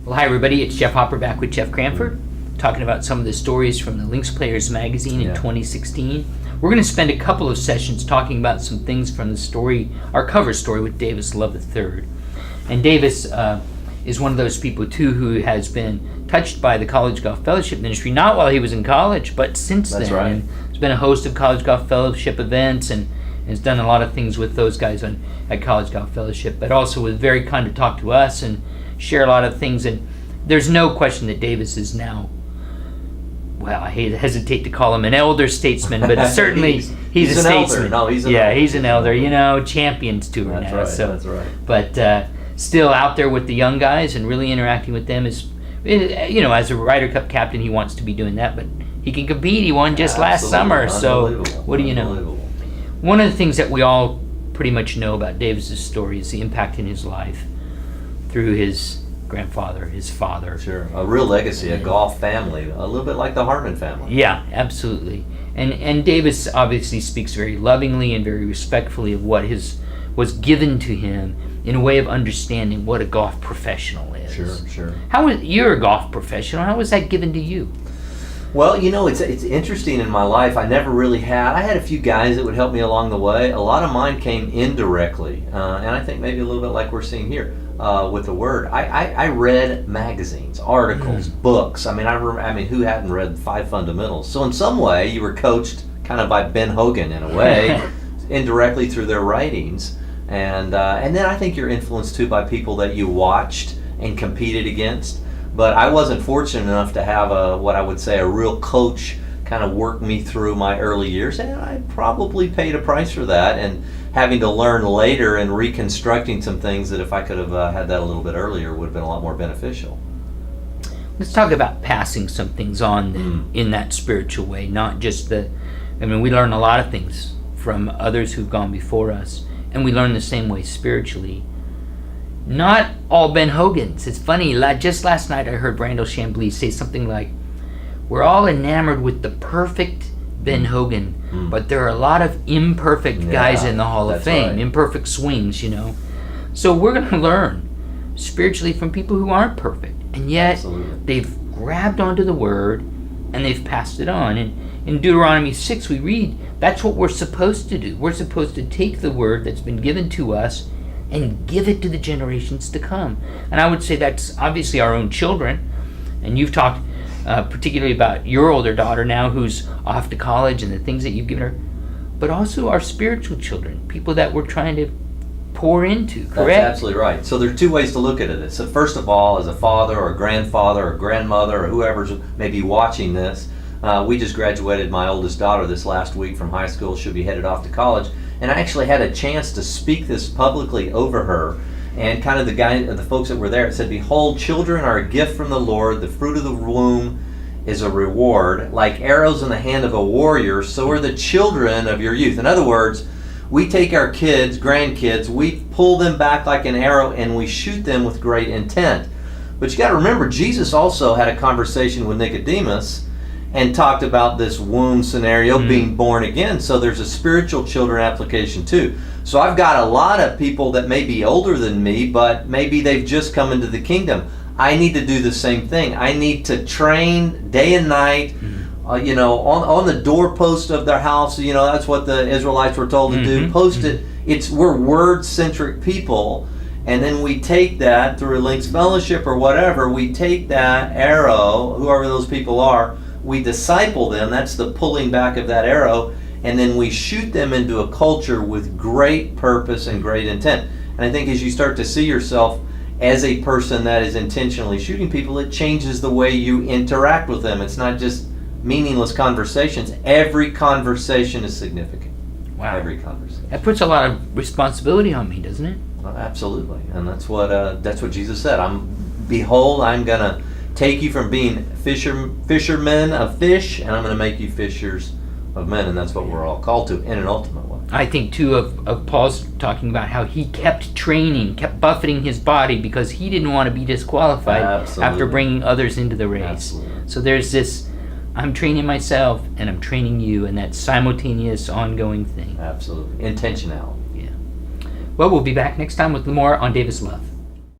Well, hi everybody, it's Jeff Hopper back with Jeff Cranford, talking about some of the stories from the Links Players magazine in 2016. We're going to spend a couple of sessions talking about some things from the story, our cover story with Davis Love III. And Davis is one of those people too who has been touched by the College Golf Fellowship ministry, not while he was in college, but since then. Right. And he's been a host of College Golf Fellowship events and has done a lot of things with those guys at College Golf Fellowship, but also was very kind to talk to us and share a lot of things. And there's no question that Davis is now, well, I hesitate to call him an elder statesman, but certainly he's a statesman. Elder. No, he's an elder. You know, Champions Tour that's now. Right, so, that's right. But still out there with the young guys and really interacting with them is, you know, as a Ryder Cup captain, he wants to be doing that, but he can compete. He won just last summer. So what do you know? One of the things that we all pretty much know about Davis's story is the impact in his life through his grandfather, his father. Sure, a real legacy, a golf family, a little bit like the Hartman family. Yeah, absolutely. And Davis obviously speaks very lovingly and very respectfully of what was given to him in a way of understanding what a golf professional is. Sure. You're a golf professional. How was that given to you? Well, you know, it's interesting in my life. I had a few guys that would help me along the way. A lot of mine came indirectly, and I think maybe a little bit like we're seeing here with the Word. I read magazines, articles, books. I mean, who hadn't read 5 Fundamentals? So in some way, you were coached kind of by Ben Hogan in a way, indirectly through their writings, and then I think you're influenced too by people that you watched and competed against. But I wasn't fortunate enough to have what I would say a real coach kind of work me through my early years, and I probably paid a price for that, and having to learn later and reconstructing some things that if I could have had that a little bit earlier would have been a lot more beneficial. Let's talk about passing some things on in that spiritual way, not just we learn a lot of things from others who've gone before us, and we learn the same way spiritually. Not all Ben Hogans. It's funny, just last night I heard Brandel Chambly say something like, we're all enamored with the perfect Ben Hogan, but there are a lot of imperfect guys in the Hall of Fame, imperfect swings, you know. So we're going to learn spiritually from people who aren't perfect, and yet they've grabbed onto the Word and they've passed it on. And in Deuteronomy 6 we read, that's what we're supposed to do. We're supposed to take the Word that's been given to us and give it to the generations to come. And I would say that's obviously our own children. And you've talked particularly about your older daughter now who's off to college and the things that you've given her, but also our spiritual children, people that we're trying to pour into, correct? That's absolutely right. So there are 2 ways to look at it. So first of all, as a father or a grandfather or grandmother or whoever's maybe watching this, we just graduated my oldest daughter this last week from high school. She'll be headed off to college. And I actually had a chance to speak this publicly over her. And kind of the folks that were there, it said, behold, children are a gift from the Lord. The fruit of the womb is a reward. Like arrows in the hand of a warrior, so are the children of your youth. In other words, we take our kids, grandkids, we pull them back like an arrow and we shoot them with great intent. But you got to remember, Jesus also had a conversation with Nicodemus and talked about this womb scenario, being born again. So there's a spiritual children application too. So I've got a lot of people that may be older than me, but maybe they've just come into the kingdom. I need to do the same thing. I need to train day and night, on the doorpost of their house. You know, that's what the Israelites were told to do. Post it. We're word-centric people. And then we take that through a Links Fellowship or whatever, we take that arrow, whoever those people are, we disciple them, that's the pulling back of that arrow, and then we shoot them into a culture with great purpose and great intent. And I think as you start to see yourself as a person that is intentionally shooting people, it changes the way you interact with them. It's not just meaningless conversations. Every conversation is significant. Wow. Every conversation. That puts a lot of responsibility on me, doesn't it? Well, absolutely. And that's what Jesus said. Behold, I'm going to take you from being fishermen of fish, and I'm going to make you fishers of men, and that's what we're all called to in an ultimate way. I think too of Paul's talking about how he kept training, kept buffeting his body because he didn't want to be disqualified after bringing others into the race. Absolutely. So there's this, I'm training myself and I'm training you, and that simultaneous ongoing thing. Absolutely. Intentionality. Yeah. Well, we'll be back next time with more on Davis Love.